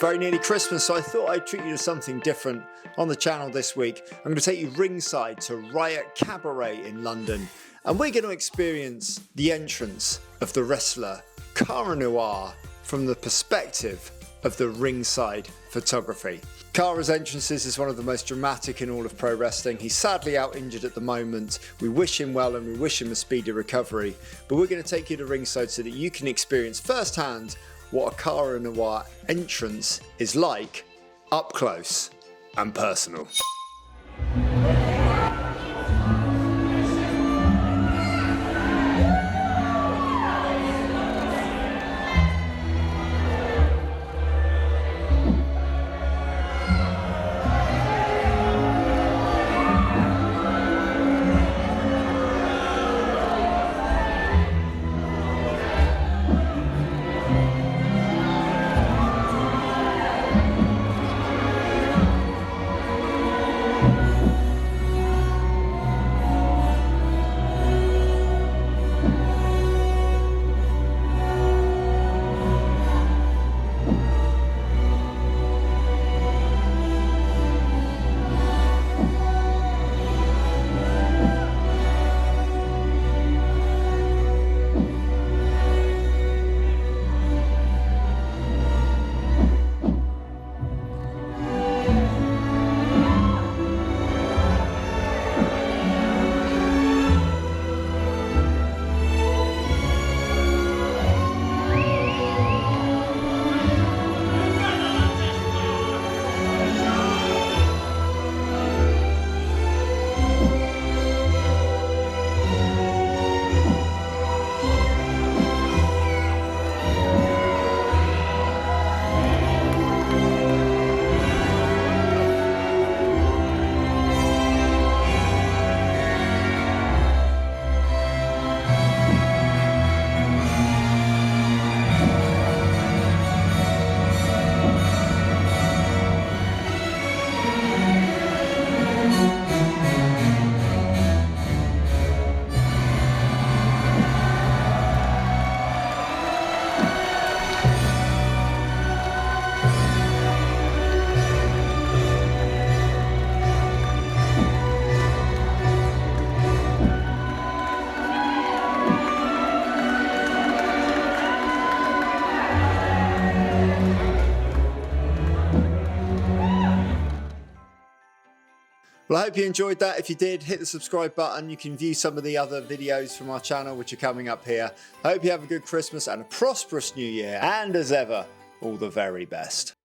very nearly Christmas, so I thought I'd treat you to something different on the channel this week. I'm going to take you ringside to Riot Cabaret in London, and we're going to experience the entrance of the wrestler Cara Noir from the perspective of the ringside photography. Cara's entrances is one of the most dramatic in all of pro wrestling. He's sadly out injured at the moment. We wish him well and we wish him a speedy recovery, but we're going to take you to ringside so that you can experience firsthand what a Cara Noir entrance is like, up close and personal. Well, I hope you enjoyed that. If you did, hit the subscribe button. You can view some of the other videos from our channel, which are coming up here. I hope you have a good Christmas and a prosperous New Year. And as ever, all the very best.